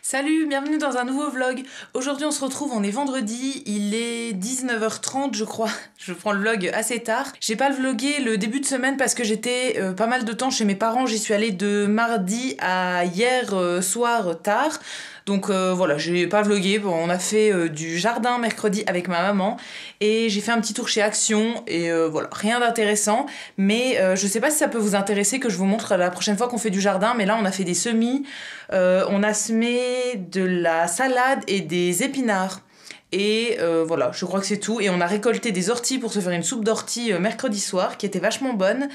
Salut, bienvenue dans un nouveau vlog. Aujourd'hui on se retrouve, on est vendredi, il est 19h30 je crois. Je prends le vlog assez tard. J'ai pas vlogué le début de semaine parce que j'étais pas mal de temps chez mes parents. J'y suis allée de mardi à hier soir tard. Donc voilà, j'ai pas vlogué. Bon, on a fait du jardin mercredi avec ma maman et j'ai fait un petit tour chez Action et voilà, rien d'intéressant. Mais je sais pas si ça peut vous intéresser que je vous montre la prochaine fois qu'on fait du jardin. Mais là, on a fait des semis, on a semé de la salade et des épinards. Et voilà, je crois que c'est tout. Et on a récolté des orties pour se faire une soupe d'orties mercredi soir qui était vachement bonne.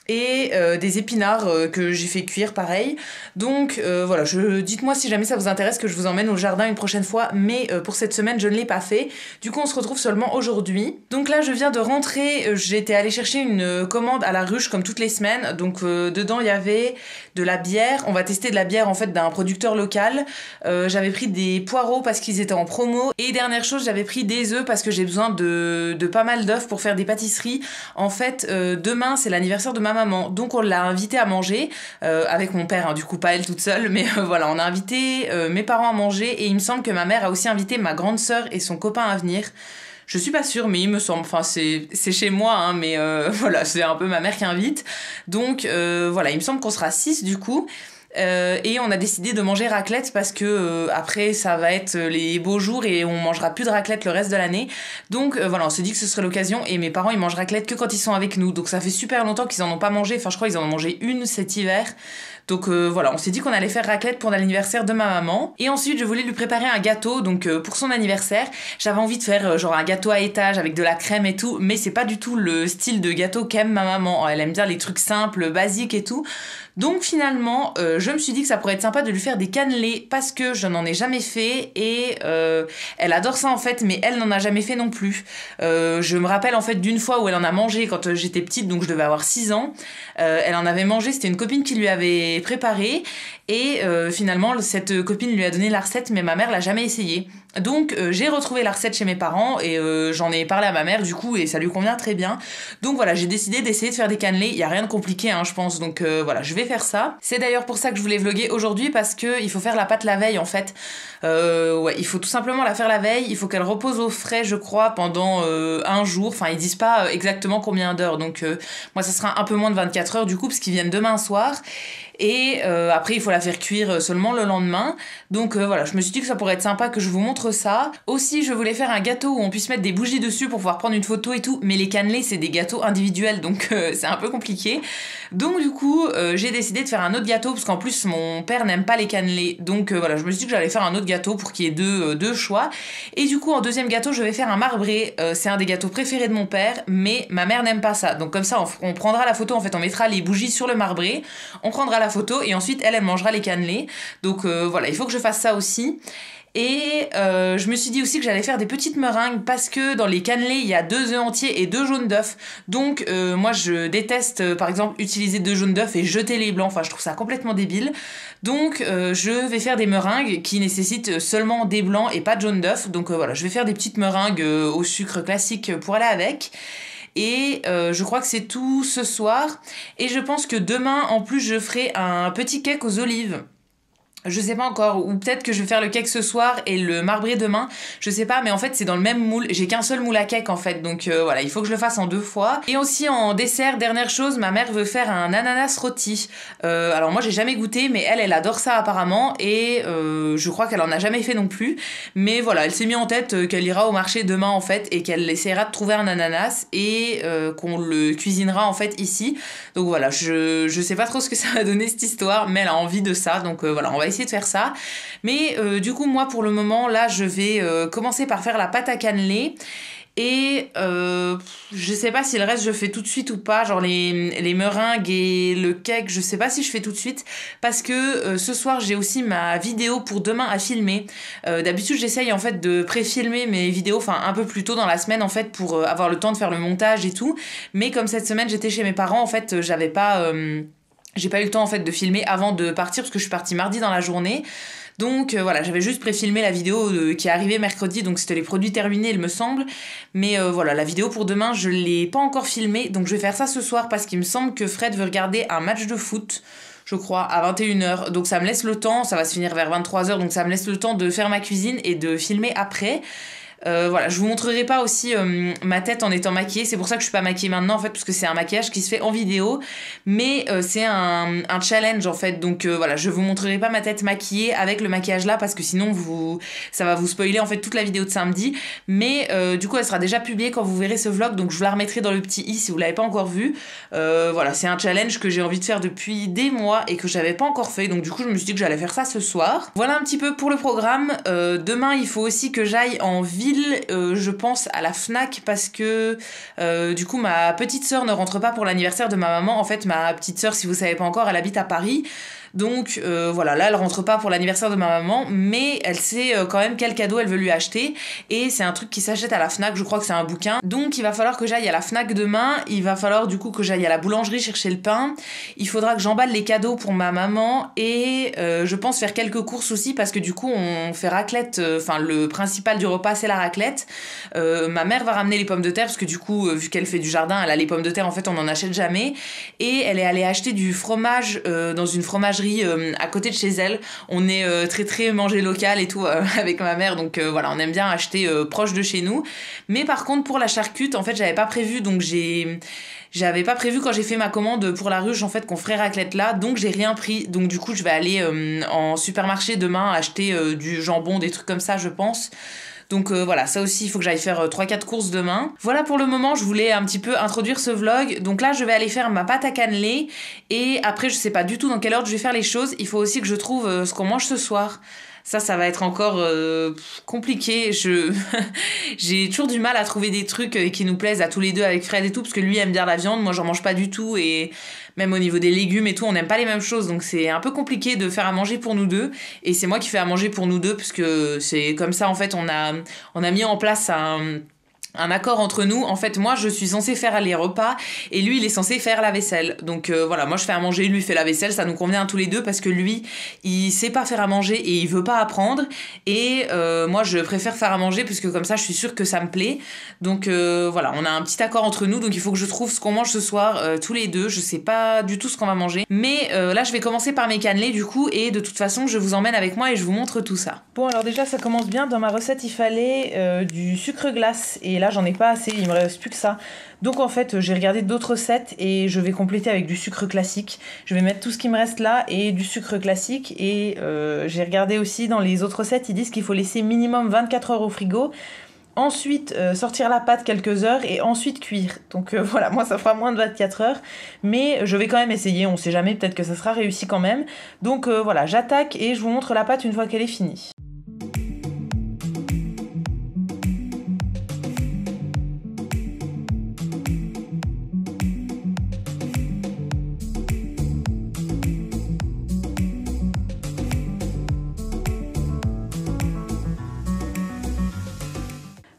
Et des épinards que j'ai fait cuire pareil. Donc voilà, dites-moi si jamais ça vous intéresse que je vous emmène au jardin une prochaine fois, mais pour cette semaine je ne l'ai pas fait. Du coup on se retrouve seulement aujourd'hui. Donc là je viens de rentrer, j'étais allée chercher une commande à la ruche comme toutes les semaines. Donc dedans il y avait de la bière, on va tester de la bière en fait d'un producteur local. J'avais pris des poireaux parce qu'ils étaient en promo. Et dernière chose, j'avais pris des œufs parce que j'ai besoin de pas mal d'œufs pour faire des pâtisseries. En fait demain c'est l'anniversaire de ma maman, donc on l'a invitée à manger avec mon père, hein, du coup pas elle toute seule, mais voilà, on a invité mes parents à manger et il me semble que ma mère a aussi invité ma grande sœur et son copain à venir. Je suis pas sûre, mais il me semble, enfin c'est chez moi, hein, mais voilà, c'est un peu ma mère qui invite. Donc voilà, il me semble qu'on sera 6 du coup. Et on a décidé de manger raclette parce que après ça va être les beaux jours et on mangera plus de raclette le reste de l'année. Donc voilà, on s'est dit que ce serait l'occasion et mes parents ils mangent raclette que quand ils sont avec nous. Donc ça fait super longtemps qu'ils en ont pas mangé, enfin je crois qu'ils en ont mangé une cet hiver. Donc voilà, on s'est dit qu'on allait faire raclette pour l'anniversaire de ma maman. Et ensuite, je voulais lui préparer un gâteau, donc pour son anniversaire. J'avais envie de faire genre un gâteau à étage avec de la crème et tout, mais c'est pas du tout le style de gâteau qu'aime ma maman. Elle aime bien les trucs simples, basiques et tout. Donc finalement, je me suis dit que ça pourrait être sympa de lui faire des cannelés parce que je n'en ai jamais fait et elle adore ça en fait, mais elle n'en a jamais fait non plus. Je me rappelle en fait d'une fois où elle en a mangé quand j'étais petite, donc je devais avoir 6 ans. Elle en avait mangé, c'était une copine qui lui avait préparé et finalement cette copine lui a donné la recette, mais ma mère l'a jamais essayé. Donc j'ai retrouvé la recette chez mes parents et j'en ai parlé à ma mère du coup et ça lui convient très bien. Donc voilà, j'ai décidé d'essayer de faire des cannelés. Il y a rien de compliqué hein, je pense, donc voilà, je vais faire ça. C'est d'ailleurs pour ça que je voulais vlogger aujourd'hui parce que il faut faire la pâte la veille en fait. Ouais, il faut tout simplement la faire la veille. Il faut qu'elle repose au frais, je crois, pendant un jour. Enfin, ils disent pas exactement combien d'heures. Donc moi, ça sera un peu moins de 24 heures du coup parce qu'ils viennent demain soir. Et après il faut la faire cuire seulement le lendemain. Donc voilà, je me suis dit que ça pourrait être sympa que je vous montre ça. Aussi je voulais faire un gâteau où on puisse mettre des bougies dessus pour pouvoir prendre une photo et tout, mais les cannelés c'est des gâteaux individuels donc c'est un peu compliqué. Donc du coup j'ai décidé de faire un autre gâteau parce qu'en plus mon père n'aime pas les cannelés. Donc voilà, je me suis dit que j'allais faire un autre gâteau pour qu'il y ait deux choix. Et du coup en deuxième gâteau je vais faire un marbré. C'est un des gâteaux préférés de mon père, mais ma mère n'aime pas ça. Donc comme ça on prendra la photo, en fait on mettra les bougies sur le marbré, on prendra la photo et ensuite elle mangera les cannelés. Donc voilà, il faut que je fasse ça aussi. Et je me suis dit aussi que j'allais faire des petites meringues parce que dans les cannelés il y a 2 œufs entiers et 2 jaunes d'œufs. Donc moi je déteste par exemple utiliser 2 jaunes d'œufs et jeter les blancs. Enfin je trouve ça complètement débile. Donc je vais faire des meringues qui nécessitent seulement des blancs et pas de jaunes d'œufs. Donc voilà, je vais faire des petites meringues au sucre classique pour aller avec. Et je crois que c'est tout ce soir. Et je pense que demain, en plus, je ferai un petit cake aux olives. Je sais pas encore, ou peut-être que je vais faire le cake ce soir et le marbré demain, je sais pas, mais en fait c'est dans le même moule, j'ai qu'un seul moule à cake en fait, donc voilà, il faut que je le fasse en 2 fois. Et aussi en dessert, dernière chose, ma mère veut faire un ananas rôti. Alors moi j'ai jamais goûté, mais elle adore ça apparemment, et je crois qu'elle en a jamais fait non plus, mais voilà, elle s'est mis en tête qu'elle ira au marché demain en fait, et qu'elle essaiera de trouver un ananas, et qu'on le cuisinera en fait ici. Donc voilà, je sais pas trop ce que ça va donner cette histoire, mais elle a envie de ça, donc voilà, on va essayer de faire ça. Mais du coup moi pour le moment là je vais commencer par faire la pâte à cannelé. Et je sais pas si le reste je fais tout de suite ou pas, genre les meringues et le cake, je sais pas si je fais tout de suite parce que ce soir j'ai aussi ma vidéo pour demain à filmer. D'habitude j'essaye en fait de pré-filmer mes vidéos, enfin un peu plus tôt dans la semaine en fait pour avoir le temps de faire le montage et tout. Mais comme cette semaine j'étais chez mes parents en fait j'ai pas eu le temps en fait de filmer avant de partir parce que je suis partie mardi dans la journée. Donc voilà, j'avais juste préfilmé la vidéo qui est arrivée mercredi, donc c'était les produits terminés il me semble. Mais voilà, la vidéo pour demain je l'ai pas encore filmée, donc je vais faire ça ce soir parce qu'il me semble que Fred veut regarder un match de foot. je crois, à 21h. Donc ça me laisse le temps, ça va se finir vers 23h, donc ça me laisse le temps de faire ma cuisine et de filmer après. Voilà, je vous montrerai pas aussi ma tête en étant maquillée, c'est pour ça que je suis pas maquillée maintenant en fait, parce que c'est un maquillage qui se fait en vidéo, mais c'est un challenge en fait, donc voilà, je vous montrerai pas ma tête maquillée avec le maquillage là, parce que sinon ça va vous spoiler en fait toute la vidéo de samedi, mais du coup elle sera déjà publiée quand vous verrez ce vlog, donc je vous la remettrai dans le petit i si vous l'avez pas encore vu. Voilà, c'est un challenge que j'ai envie de faire depuis des mois et que j'avais pas encore fait, donc du coup je me suis dit que j'allais faire ça ce soir. Voilà un petit peu pour le programme. Demain il faut aussi que j'aille en ville, je pense à la Fnac, parce que du coup ma petite sœur ne rentre pas pour l'anniversaire de ma maman. En fait ma petite sœur, si vous savez pas encore, elle habite à Paris. Donc voilà, là elle rentre pas pour l'anniversaire de ma maman, mais elle sait quand même quel cadeau elle veut lui acheter, et c'est un truc qui s'achète à la Fnac, je crois que c'est un bouquin. Donc il va falloir que j'aille à la Fnac demain, il va falloir du coup que j'aille à la boulangerie chercher le pain, il faudra que j'emballe les cadeaux pour ma maman, et je pense faire quelques courses aussi, parce que du coup on fait raclette, enfin le principal du repas c'est la raclette. Ma mère va ramener les pommes de terre, parce que du coup vu qu'elle fait du jardin, elle a les pommes de terre, en fait on n'en achète jamais, et elle est allée acheter du fromage dans une fromagerie à côté de chez elle. On est très très manger local et tout avec ma mère, donc voilà, on aime bien acheter proche de chez nous. Mais par contre pour la charcute, en fait j'avais pas prévu, donc j'avais pas prévu quand j'ai fait ma commande pour la ruche en fait qu'on ferait raclette là, donc j'ai rien pris. Donc du coup je vais aller en supermarché demain acheter du jambon, des trucs comme ça je pense. Donc voilà, ça aussi il faut que j'aille faire 3-4 courses demain. Voilà pour le moment, je voulais un petit peu introduire ce vlog. Donc là je vais aller faire ma pâte à cannelé, et après je sais pas du tout dans quelle ordre je vais faire les choses. Il faut aussi que je trouve ce qu'on mange ce soir. Ça va être encore compliqué. J'ai toujours du mal à trouver des trucs qui nous plaisent à tous les deux avec Fred et tout, parce que lui aime bien la viande, moi j'en mange pas du tout, et même au niveau des légumes et tout, on n'aime pas les mêmes choses, donc c'est un peu compliqué de faire à manger pour nous deux, et c'est moi qui fais à manger pour nous deux, parce que c'est comme ça en fait, on a mis en place un accord entre nous. En fait moi je suis censée faire les repas et lui il est censé faire la vaisselle, donc voilà, moi je fais à manger, lui fait la vaisselle, ça nous convient à tous les deux, parce que lui il sait pas faire à manger et il veut pas apprendre, et moi je préfère faire à manger parce que comme ça je suis sûre que ça me plaît. Donc voilà, on a un petit accord entre nous, donc il faut que je trouve ce qu'on mange ce soir tous les deux. Je sais pas du tout ce qu'on va manger, mais là je vais commencer par mes cannelés du coup, et de toute façon je vous emmène avec moi et je vous montre tout ça. Bon alors déjà ça commence bien, dans ma recette il fallait du sucre glace, et là j'en ai pas assez, il me reste plus que ça. Donc en fait j'ai regardé d'autres recettes et je vais compléter avec du sucre classique. Je vais mettre tout ce qui me reste là et du sucre classique, et j'ai regardé aussi dans les autres recettes, ils disent qu'il faut laisser minimum 24 heures au frigo. Ensuite sortir la pâte quelques heures et ensuite cuire. Donc voilà, moi ça fera moins de 24 heures, mais je vais quand même essayer, on sait jamais, peut-être que ça sera réussi quand même. Donc voilà, j'attaque et je vous montre la pâte une fois qu'elle est finie.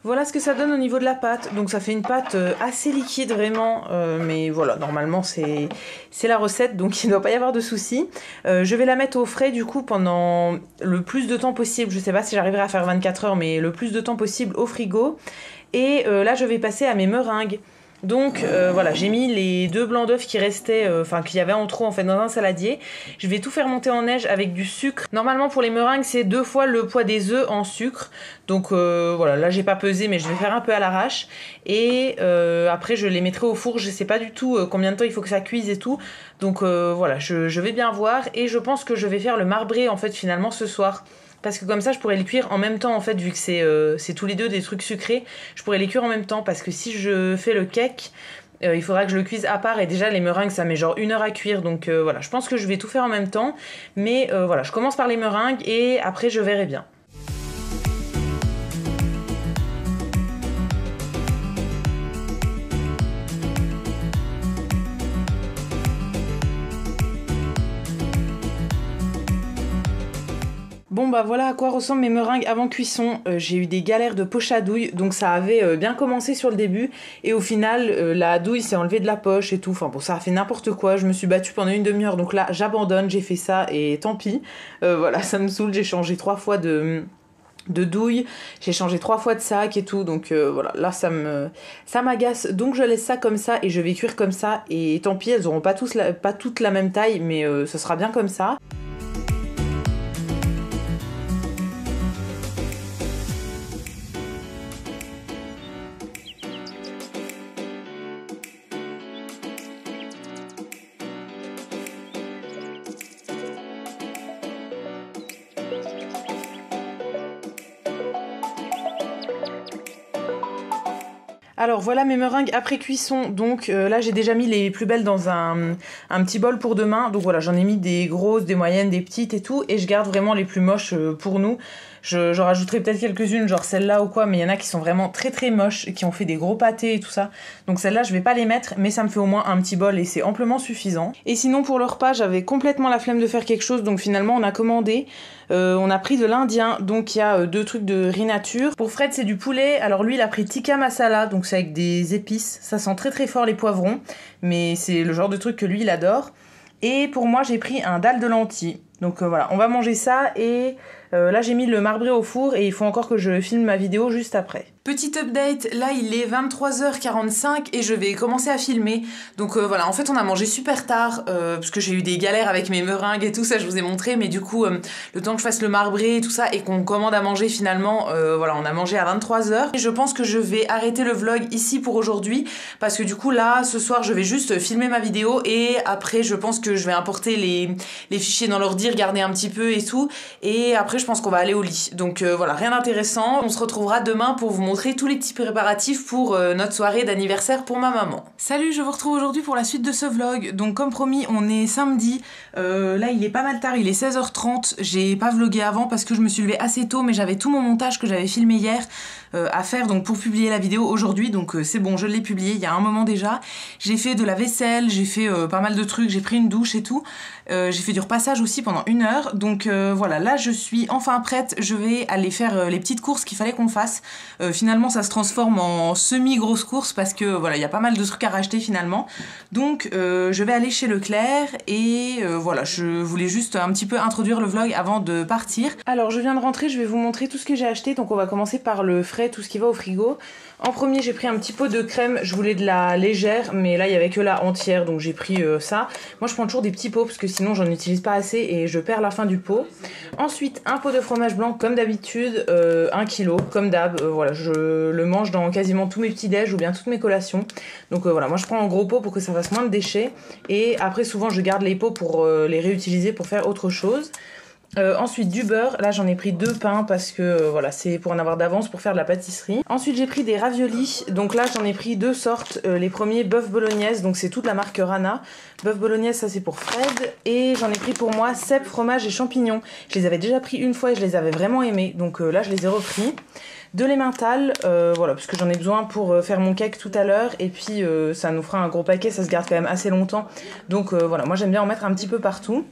Voilà ce que ça donne au niveau de la pâte. Donc ça fait une pâte assez liquide vraiment, mais voilà, normalement c'est la recette, donc il ne doit pas y avoir de soucis. Je vais la mettre au frais du coup pendant le plus de temps possible. Je sais pas si j'arriverai à faire 24 heures, mais le plus de temps possible au frigo. Et là je vais passer à mes meringues. Donc voilà, j'ai mis les 2 blancs d'œufs qui restaient, enfin qu'il y avait en trop en fait dans un saladier. Je vais tout faire monter en neige avec du sucre. Normalement pour les meringues c'est 2 fois le poids des œufs en sucre. Donc voilà, là j'ai pas pesé mais je vais faire un peu à l'arrache. Et après je les mettrai au four, je sais pas du tout combien de temps il faut que ça cuise et tout. Donc voilà, je vais bien voir, et je pense que je vais faire le marbré en fait finalement ce soir. Parce que comme ça je pourrais les cuire en même temps en fait, vu que c'est tous les deux des trucs sucrés, je pourrais les cuire en même temps, parce que si je fais le cake, il faudra que je le cuise à part, et déjà les meringues ça met genre 1 heure à cuire, donc voilà, je pense que je vais tout faire en même temps, mais voilà, je commence par les meringues et après je verrai bien. Bon bah voilà à quoi ressemblent mes meringues avant cuisson. J'ai eu des galères de poche à douille, donc ça avait bien commencé sur le début, et au final la douille s'est enlevée de la poche et tout, enfin bon ça a fait n'importe quoi, je me suis battue pendant une demi-heure, donc là j'abandonne, j'ai fait ça et tant pis. Voilà, ça me saoule, j'ai changé 3 fois de de douille, j'ai changé 3 fois de sac et tout, donc voilà, là ça m'agace, donc je laisse ça comme ça et je vais cuire comme ça, et tant pis, elles auront pas toutes la même taille, mais ce sera bien comme ça. Alors voilà mes meringues après cuisson, donc là j'ai déjà mis les plus belles dans un petit bol pour demain, donc voilà, j'en ai mis des grosses, des moyennes, des petites et tout, et je garde vraiment les plus moches pour nous. J'en rajouterai peut-être quelques-unes, genre celle-là ou quoi, mais il y en a qui sont vraiment très très moches, qui ont fait des gros pâtés et tout ça, donc celle-là je vais pas les mettre, mais ça me fait au moins un petit bol et c'est amplement suffisant. Et sinon pour le repas, j'avais complètement la flemme de faire quelque chose, donc finalement on a commandé, on a pris de l'indien, donc il y a 2 trucs de riz nature. Pour Fred c'est du poulet, alors lui il a pris tikka masala, donc c'est avec des épices, ça sent très très fort les poivrons, mais c'est le genre de truc que lui il adore. Et pour moi j'ai pris un dalle de lentilles, donc voilà, on va manger ça, et là j'ai mis le marbré au four et il faut encore que je filme ma vidéo juste après. Petit update, là il est 23h45 et je vais commencer à filmer. Donc voilà, en fait on a mangé super tard, parce que j'ai eu des galères avec mes meringues et tout ça, je vous ai montré, mais du coup le temps que je fasse le marbré et tout ça et qu'on commande à manger finalement, voilà, on a mangé à 23h. Et je pense que je vais arrêter le vlog ici pour aujourd'hui, parce que du coup là, ce soir je vais juste filmer ma vidéo et après je pense que je vais importer les fichiers dans l'ordi, regarder un petit peu et tout, et après je pense qu'on va aller au lit. Donc voilà, rien d'intéressant, on se retrouvera demain pour vous montrer tous les petits préparatifs pour notre soirée d'anniversaire pour ma maman. Salut, je vous retrouve aujourd'hui pour la suite de ce vlog. Donc comme promis, on est samedi, là il est pas mal tard, il est 16h30, j'ai pas vlogué avant parce que je me suis levée assez tôt, mais j'avais tout mon montage que j'avais filmé hier à faire, donc pour publier la vidéo aujourd'hui, donc c'est bon, je l'ai publié il y a un moment déjà. J'ai fait de la vaisselle, j'ai fait pas mal de trucs, j'ai pris une douche et tout, j'ai fait du repassage aussi pendant 1 heure, donc voilà, là je suis enfin prête, je vais aller faire les petites courses qu'il fallait qu'on fasse. Finalement ça se transforme en semi-grosse course parce que voilà, il y a pas mal de trucs à racheter finalement, donc je vais aller chez Leclerc et voilà, je voulais juste un petit peu introduire le vlog avant de partir. Alors je viens de rentrer, je vais vous montrer tout ce que j'ai acheté, donc on va commencer par le frais, tout ce qui va au frigo. En premier j'ai pris un petit pot de crème, je voulais de la légère mais là il y avait que la entière, donc j'ai pris ça. Moi je prends toujours des petits pots parce que sinon j'en utilise pas assez et je perds la fin du pot. Ensuite un pot de fromage blanc comme d'habitude, 1 kg comme d'hab, voilà, je le mange dans quasiment tous mes petits déj ou bien toutes mes collations. Donc voilà, moi je prends en gros pot pour que ça fasse moins de déchets, et après souvent je garde les pots pour les réutiliser pour faire autre chose. Ensuite du beurre, là j'en ai pris 2 pains parce que voilà, c'est pour en avoir d'avance pour faire de la pâtisserie. Ensuite j'ai pris des raviolis, donc là j'en ai pris 2 sortes, les premiers bœuf bolognaise, donc c'est toute la marque Rana. Bœuf bolognaise, ça c'est pour Fred, et j'en ai pris pour moi cèpe, fromage et champignons. Je les avais déjà pris une fois et je les avais vraiment aimés, donc là je les ai repris. De l'emmental, voilà, parce que j'en ai besoin pour faire mon cake tout à l'heure, et puis ça nous fera un gros paquet, ça se garde quand même assez longtemps, donc voilà, moi j'aime bien en mettre un petit peu partout.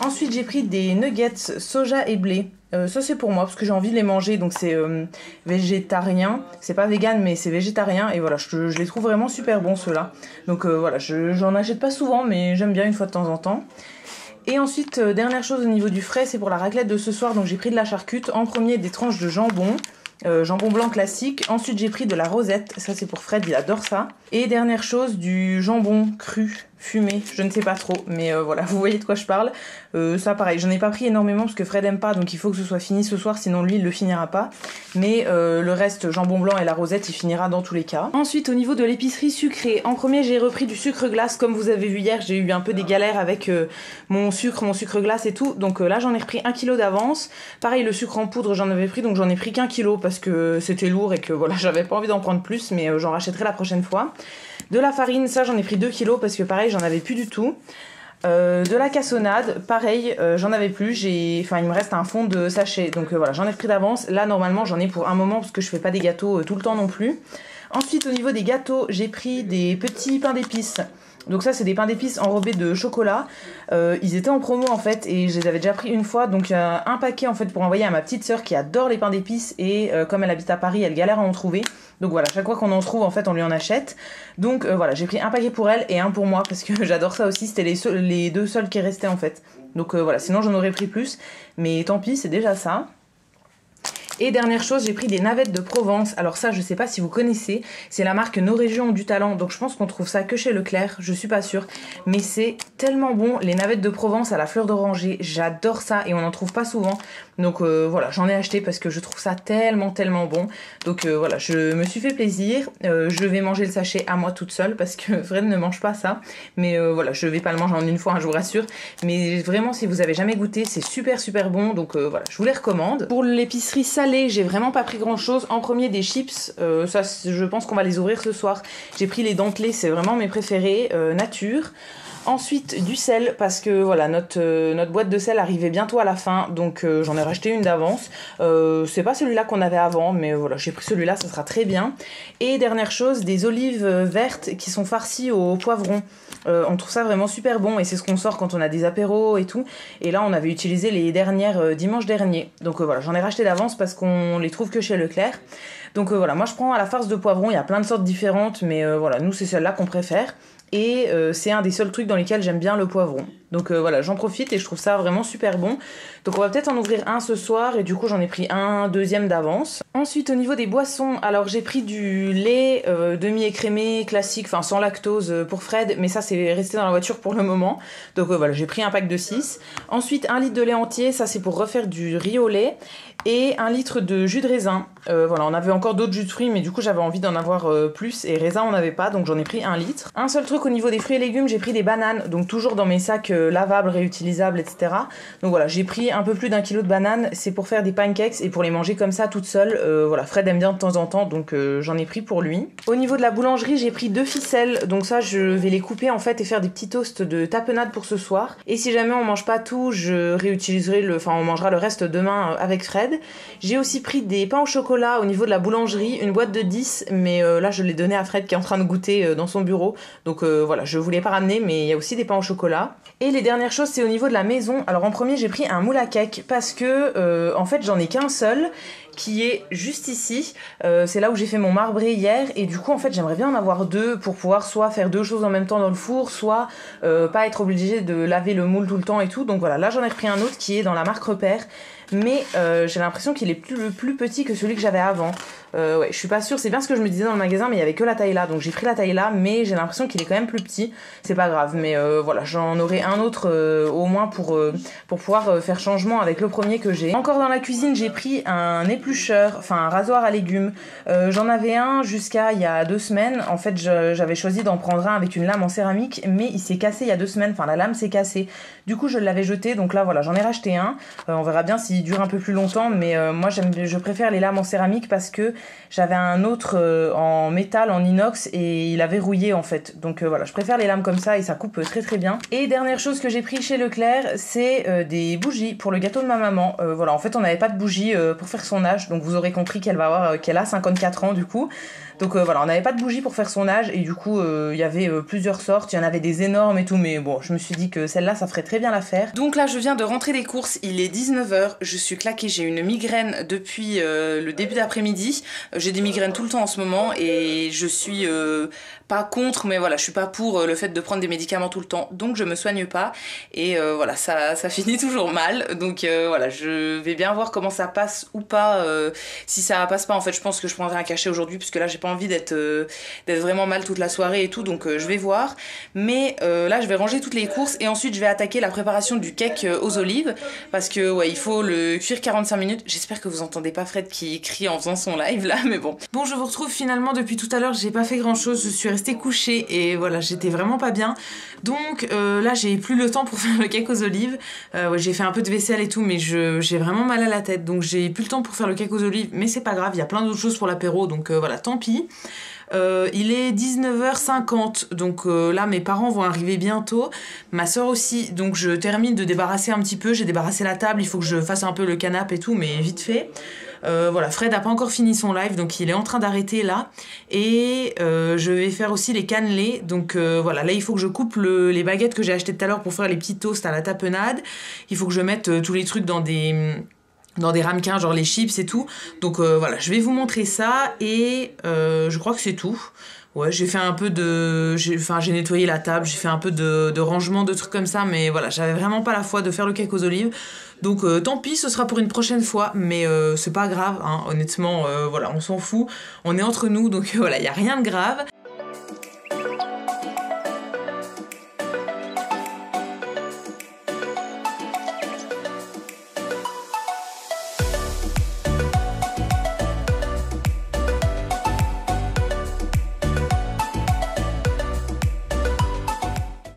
Ensuite j'ai pris des nuggets soja et blé, ça c'est pour moi parce que j'ai envie de les manger, donc c'est végétarien, c'est pas vegan mais c'est végétarien, et voilà, je les trouve vraiment super bons ceux-là, donc voilà, j'en achète pas souvent mais j'aime bien une fois de temps en temps. Et ensuite, dernière chose au niveau du frais, c'est pour la raclette de ce soir, donc j'ai pris de la charcute, en premier des tranches de jambon, jambon blanc classique. Ensuite j'ai pris de la rosette, ça c'est pour Fred, il adore ça. Et dernière chose, du jambon cru, fumé, je ne sais pas trop, mais voilà, vous voyez de quoi je parle. Ça pareil, j'en ai pas pris énormément parce que Fred aime pas, donc il faut que ce soit fini ce soir, sinon lui il le finira pas. Mais le reste, jambon blanc et la rosette, il finira dans tous les cas. Ensuite au niveau de l'épicerie sucrée, en premier j'ai repris du sucre glace, comme vous avez vu hier, j'ai eu un peu des galères avec mon sucre glace et tout, donc là j'en ai repris 1 kg d'avance. Pareil, le sucre en poudre j'en avais pris, donc j'en ai pris qu'1 kg parce que c'était lourd et que voilà, j'avais pas envie d'en prendre plus, mais j'en rachèterai la prochaine fois. De la farine, ça j'en ai pris 2 kg parce que pareil j'en avais plus du tout. De la cassonade, pareil, j'en avais plus, il me reste un fond de sachet, donc voilà, j'en ai pris d'avance. Là normalement j'en ai pour un moment parce que je fais pas des gâteaux tout le temps non plus. Ensuite au niveau des gâteaux, j'ai pris des petits pains d'épices. Donc ça c'est des pains d'épices enrobés de chocolat, ils étaient en promo en fait et je les avais déjà pris une fois, donc un paquet en fait pour envoyer à ma petite sœur qui adore les pains d'épices, et comme elle habite à Paris elle galère à en trouver, donc voilà, chaque fois qu'on en trouve en fait on lui en achète. Donc voilà, j'ai pris un paquet pour elle et un pour moi parce que j'adore ça aussi, c'était les 2 seuls qui restaient en fait, donc voilà, sinon j'en aurais pris plus, mais tant pis, c'est déjà ça. Et dernière chose, j'ai pris des navettes de Provence. Alors ça, je sais pas si vous connaissez, c'est la marque Nos Régions ont du talent, donc je pense qu'on trouve ça que chez Leclerc, je suis pas sûre. Mais c'est tellement bon, les navettes de Provence à la fleur d'oranger, j'adore ça et on n'en trouve pas souvent. Donc voilà, j'en ai acheté parce que je trouve ça tellement bon. Donc voilà, je me suis fait plaisir. Je vais manger le sachet à moi toute seule parce que Fred ne mange pas ça. Mais voilà, je vais pas le manger en une fois, hein, je vous rassure. Mais vraiment, si vous avez jamais goûté, c'est super bon. Donc voilà, je vous les recommande. Pour l'épicerie salée, j'ai vraiment pas pris grand chose. En premier, des chips. Ça, je pense qu'on va les ouvrir ce soir. J'ai pris les dentelés, c'est vraiment mes préférés. Nature. Ensuite du sel parce que voilà notre boîte de sel arrivait bientôt à la fin, donc j'en ai racheté une d'avance. C'est pas celui-là qu'on avait avant, mais voilà, j'ai pris celui-là, ça sera très bien. Et dernière chose, des olives vertes qui sont farcies au poivron. On trouve ça vraiment super bon et c'est ce qu'on sort quand on a des apéros et tout. Et là on avait utilisé les dernières dimanche dernier. Donc voilà, j'en ai racheté d'avance parce qu'on les trouve que chez Leclerc. Donc voilà, moi je prends à la farce de poivron, il y a plein de sortes différentes, mais voilà, nous c'est celle-là qu'on préfère. Et c'est un des seuls trucs dans lesquels j'aime bien le poivron. Donc voilà, j'en profite et je trouve ça vraiment super bon. Donc on va peut-être en ouvrir un ce soir et du coup j'en ai pris un deuxième d'avance. Ensuite au niveau des boissons, alors j'ai pris du lait demi-écrémé classique, enfin sans lactose pour Fred, mais ça c'est resté dans la voiture pour le moment. Donc voilà, j'ai pris un pack de 6. Ensuite 1 litre de lait entier, ça c'est pour refaire du riz au lait. Et 1 litre de jus de raisin. Voilà, on avait encore d'autres jus de fruits, mais du coup j'avais envie d'en avoir plus. Et raisin on n'avait pas, donc j'en ai pris 1 litre. Un seul truc au niveau des fruits et légumes, j'ai pris des bananes, donc toujours dans mes sacs lavables, réutilisables, etc. Donc voilà, j'ai pris un peu plus d'1 kilo de bananes, c'est pour faire des pancakes et pour les manger comme ça toute seule. Voilà, Fred aime bien de temps en temps, donc j'en ai pris pour lui. Au niveau de la boulangerie, j'ai pris 2 ficelles, donc ça je vais les couper en fait et faire des petits toasts de tapenade pour ce soir. Et si jamais on mange pas tout, je réutiliserai on mangera le reste demain avec Fred. J'ai aussi pris des pains au chocolat au niveau de la boulangerie, une boîte de 10, mais là je l'ai donné à Fred qui est en train de goûter dans son bureau. Donc voilà, je voulais pas ramener, mais il y a aussi des pains au chocolat. Et les dernières choses, c'est au niveau de la maison. Alors en premier, j'ai pris un moule à cake parce que en fait j'en ai qu'un seul qui est juste ici. C'est là où j'ai fait mon marbré hier et du coup en fait j'aimerais bien en avoir 2 pour pouvoir soit faire 2 choses en même temps dans le four, soit pas être obligée de laver le moule tout le temps et tout. Donc voilà, là j'en ai repris un autre qui est dans la marque Repère, mais j'ai l'impression qu'il est plus petit que celui que j'avais avant. Ouais, je suis pas sûre, c'est bien ce que je me disais dans le magasin, mais il y avait que la taille là, donc j'ai pris la taille là, mais j'ai l'impression qu'il est quand même plus petit. C'est pas grave, mais voilà, j'en aurai un autre au moins pour pouvoir faire changement avec le premier que j'ai. Encore dans la cuisine, j'ai pris un éplucheur, enfin un rasoir à légumes. J'en avais un jusqu'à il y a 2 semaines. En fait, j'avais choisi d'en prendre un avec une lame en céramique, mais il s'est cassé il y a 2 semaines, enfin la lame s'est cassée. Du coup, je l'avais jeté, donc là voilà, j'en ai racheté un. On verra bien s'il dure un peu plus longtemps, mais moi je préfère les lames en céramique parce que j'avais un autre en métal, en inox, et il avait rouillé en fait. Donc voilà, je préfère les lames comme ça et ça coupe très bien. Et dernière chose que j'ai pris chez Leclerc, c'est des bougies pour le gâteau de ma maman. Voilà, en fait on n'avait pas de bougies pour faire son âge, donc vous aurez compris qu'elle a 54 ans du coup. Donc voilà, on n'avait pas de bougies pour faire son âge et du coup il y avait plusieurs sortes, il y en avait des énormes et tout, mais bon, je me suis dit que celle-là ça ferait très bien l'affaire. Donc là je viens de rentrer des courses, il est 19h, je suis claquée, j'ai une migraine depuis le début d'après-midi. J'ai des migraines tout le temps en ce moment et je suis pas contre, mais voilà, je suis pas pour le fait de prendre des médicaments tout le temps, donc je me soigne pas et voilà, ça finit toujours mal. Donc voilà, je vais bien voir comment ça passe ou pas. Si ça passe pas, en fait je pense que je prendrai un cachet aujourd'hui puisque là j'ai pas envie d'être vraiment mal toute la soirée et tout, donc je vais voir. Mais là je vais ranger toutes les courses et ensuite je vais attaquer la préparation du cake aux olives parce que ouais, il faut le cuire 45 minutes. J'espère que vous entendez pas Fred qui crie en faisant son live là, mais bon. Bon, je vous retrouve finalement depuis tout à l'heure, j'ai pas fait grand chose, je suis restée couchée et voilà, j'étais vraiment pas bien. Donc là j'ai plus le temps pour faire le cake aux olives. Ouais, j'ai fait un peu de vaisselle et tout, mais j'ai vraiment mal à la tête, donc j'ai plus le temps pour faire le cake aux olives, mais c'est pas grave, il y a plein d'autres choses pour l'apéro, donc voilà, tant pis. Il est 19h50, donc là mes parents vont arriver bientôt, ma soeur aussi, donc je termine de débarrasser un petit peu, j'ai débarrassé la table, il faut que je fasse un peu le canapé et tout, mais vite fait. Voilà, Fred a pas encore fini son live, donc il est en train d'arrêter là, et je vais faire aussi les cannelés, donc voilà, là il faut que je coupe les baguettes que j'ai achetées tout à l'heure pour faire les petits toasts à la tapenade, il faut que je mette tous les trucs dans des ramequins, genre les chips et tout. Donc voilà, je vais vous montrer ça et je crois que c'est tout. Ouais, j'ai fait un peu de... j'ai nettoyé la table, j'ai fait un peu de rangement, de trucs comme ça, mais voilà, j'avais vraiment pas la foi de faire le cake aux olives. Donc tant pis, ce sera pour une prochaine fois, mais c'est pas grave, hein, honnêtement, voilà, on s'en fout. On est entre nous, donc voilà, y a rien de grave.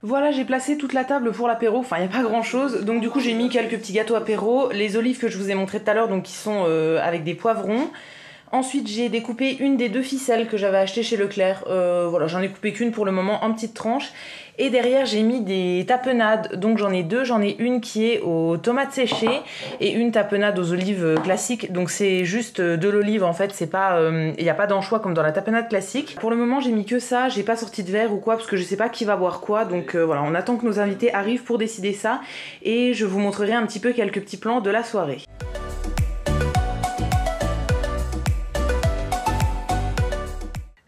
Voilà, j'ai placé toute la table pour l'apéro, enfin il n'y a pas grand chose, donc du coup j'ai mis quelques petits gâteaux apéro, les olives que je vous ai montré tout à l'heure, donc qui sont avec des poivrons. Ensuite j'ai découpé une des 2 ficelles que j'avais achetées chez Leclerc, voilà j'en ai coupé qu'une pour le moment en petites tranches. Et derrière j'ai mis des tapenades, donc j'en ai 2, j'en ai une qui est aux tomates séchées et une tapenade aux olives classiques. Donc c'est juste de l'olive en fait, c'est pas, il n'y a pas d'anchois comme dans la tapenade classique. Pour le moment j'ai mis que ça, j'ai pas sorti de verre ou quoi parce que je sais pas qui va boire quoi. Donc voilà, on attend que nos invités arrivent pour décider ça et je vous montrerai un petit peu quelques petits plans de la soirée.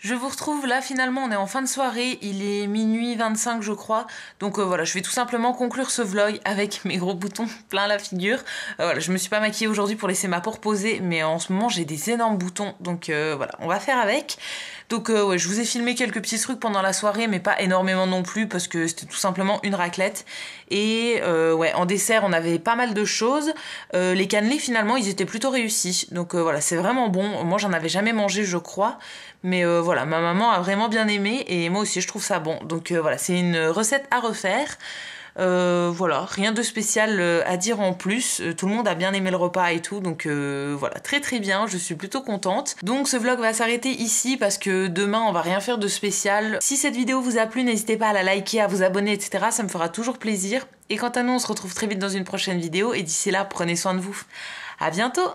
Je vous retrouve là, finalement on est en fin de soirée, il est minuit 25 je crois, donc voilà, je vais tout simplement conclure ce vlog avec mes gros boutons plein la figure. Voilà, je me suis pas maquillée aujourd'hui pour laisser ma peau reposer, mais en ce moment j'ai des énormes boutons, donc voilà, on va faire avec. Donc ouais, je vous ai filmé quelques petits trucs pendant la soirée, mais pas énormément non plus, parce que c'était tout simplement une raclette. Et ouais, en dessert, on avait pas mal de choses. Les cannelés, finalement, ils étaient plutôt réussis. Donc voilà, c'est vraiment bon. Moi, j'en avais jamais mangé, je crois. Mais voilà, ma maman a vraiment bien aimé, et moi aussi, je trouve ça bon. Donc voilà, c'est une recette à refaire. Voilà, rien de spécial à dire en plus, tout le monde a bien aimé le repas et tout, donc voilà, très très bien, je suis plutôt contente. Donc ce vlog va s'arrêter ici parce que demain on va rien faire de spécial. Si cette vidéo vous a plu, n'hésitez pas à la liker, à vous abonner, etc. Ça me fera toujours plaisir. Et quant à nous, on se retrouve très vite dans une prochaine vidéo, et d'ici là, prenez soin de vous. À bientôt!